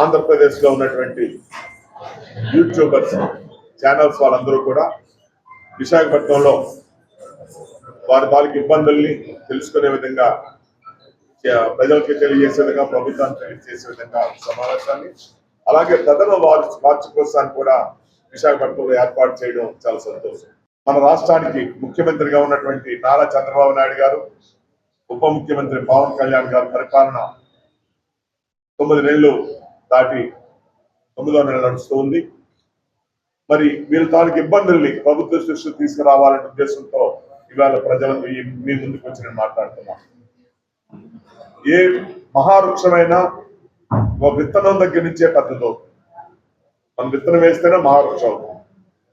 ఆంధ్రప్రదేశ్లో ఉన్నటువంటి YouTubers channels వాళ్ళందరూ కూడా విశాఖపట్నంలో వారి తాలూకు ఇబ్బందుల్ని తెలుసుకునే విధంగా ప్రజలకి తెలియజేసే విధంగా ప్రభుత్వాన్ని తెలియజేసే విధంగా సమావేశాన్ని అలాగే ప్రథమ వార్షికోత్సవాన్ని కూడా విశాఖపట్నంలో ఏర్పాటు చేయడం చాలా సంతోషం. మన రాష్ట్రానికి ముఖ్యమంత్రిగా ఉన్నటువంటి నారా చంద్రబాబు నాయుడు గారు, ఉప ముఖ్యమంత్రి పవన్ కళ్యాణ్ గారు పరిపాలన 9 నెలలు దాటి 9వ నెల నడుస్తూ ఉంది. మరి వీళ్ళ తాలూకు ఇబ్బందుల్ని ప్రభుత్వ దృష్టికి తీసుకురావాలనే ఉద్దేశంతో ఇవాళ ప్రజలకు మీ ముందుకు వచ్చి నేను మాట్లాడుతున్నాను. ఏ మహావృక్షమైనా ఒక విత్తనం దగ్గర నుంచే పెద్దదో, మనం విత్తనం వేస్తేనే మహావృక్షం అవుతుంది.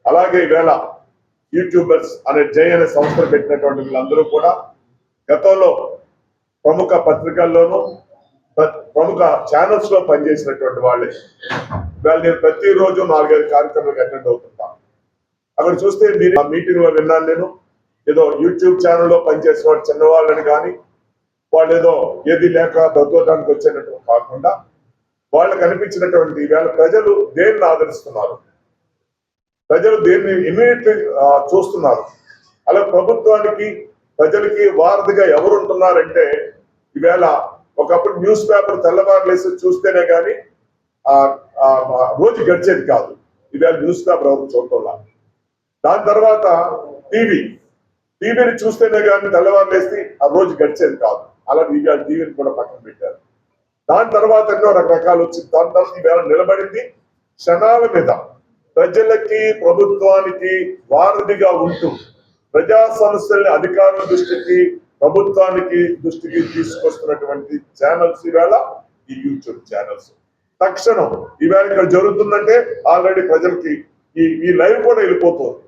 అలాగే ఈవేళ యూట్యూబర్స్ అనే జై అనే సంస్థలు పెట్టినటువంటి వీళ్ళందరూ కూడా గతంలో ప్రముఖ పత్రికల్లోనూ ప్రముఖ ఛానల్స్ లో పనిచేసినటువంటి వాళ్ళే. ఇవాళ నేను ప్రతిరోజు 4-5 కార్యక్రమాలకు అటెండ్ అవుతుంటాను. అక్కడ చూస్తే మీరు ఆ మీటింగ్ లో విన్నాను, నేను ఏదో యూట్యూబ్ ఛానల్లో పనిచేసిన వాళ్ళు చిన్నవాళ్ళని కానీ వాళ్ళు ఏదో ఏది లేక బ్రతకడానికి వచ్చేటట్టు కాకుండా వాళ్ళకి అనిపించినటువంటి ఈవేళ ప్రజలు దేన్ని ఆదరిస్తున్నారు, ప్రజలు దేన్ని ఇమ్మీడియట్లీ చూస్తున్నారు. అలా ప్రభుత్వానికి ప్రజలకి వారధిగా ఎవరు ఉంటున్నారంటే ఈవేళ ఒకప్పుడు న్యూస్ పేపర్ తెల్లవారులేసి చూస్తేనే కానీ రోజు గడిచేది కాదు. ఈవేళ న్యూస్ పేపర్ ఎవరు చూడటంలా. దాని తర్వాత టీవీని చూస్తేనే కానీ తెల్లవారులేసి ఆ రోజు గడిచేది కాదు. అలా ఈవేళ టీవీని కూడా పక్కన పెట్టారు. దాని తర్వాత ఎన్నో రకరకాలు వచ్చింది. దాని తర్వాత ఈవేళ నిలబడింది క్షణాల మీద ప్రజలకి ప్రభుత్వానికి వారధిగా ఉంటూ ప్రజా సమస్యల్ని అధికారుల దృష్టికి ప్రభుత్వానికి దృష్టికి తీసుకొస్తున్నటువంటి ఛానల్స్ ఈవేళ ఈ యూట్యూబ్ ఛానల్స్. తక్షణం ఈవేళ ఇక్కడ జరుగుతుందంటే ఆల్రెడీ ప్రజలకి ఈ లైవ్ కూడా వెళ్ళిపోతుంది.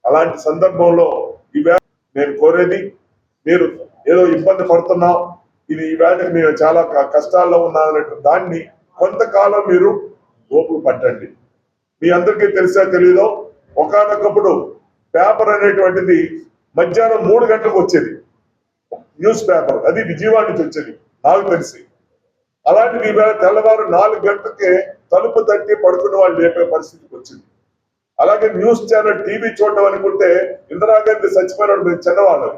అలాంటి సందర్భంలో ఈవేళ నేను కోరేది, మీరు ఏదో ఇబ్బంది పడుతున్నాం, ఇది ఈవేళకి మేము చాలా కష్టాల్లో ఉన్నామన్నట్టు దాన్ని కొంతకాలం మీరు ఓపిక పట్టండి. మీ అందరికీ తెలిసా తెలీదో ఒకానొకప్పుడు పేపర్ అనేటువంటిది మధ్యాహ్నం 3 గంటలకు వచ్చేది న్యూస్ పేపర్. అది విజయవాడ నుంచి వచ్చేది నాకు తెలిసి. అలాంటిది ఈవేళ తెల్లవారు 4 గంటలకే తలుపు తట్టి పడుకున్న వాళ్ళు లేపే పరిస్థితికి వచ్చింది. అలాగే న్యూస్ ఛానల్ టీవీ చూడడం అనుకుంటే ఇందిరాగాంధీ చచ్చిపోయినప్పుడు మేము చిన్నవాళ్ళు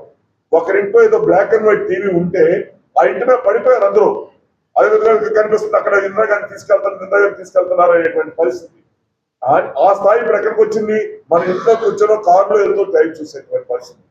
ఒకరింట్లో ఏదో బ్లాక్ అండ్ వైట్ టీవీ ఉంటే ఆ ఇంటి మీద పడిపోయారు అందరూ. అదే విధంగా కనిపిస్తుంది అక్కడ ఇందిరాగాంధీ తీసుకెళ్తున్నారు అనేటువంటి పరిస్థితి. ఆ స్థాయి ఇప్పుడు ఎక్కడికి వచ్చింది, మన ఇంట్లో కూర్చొని కారులో వెళ్తూ టైం చూసేటువంటి పరిస్థితి.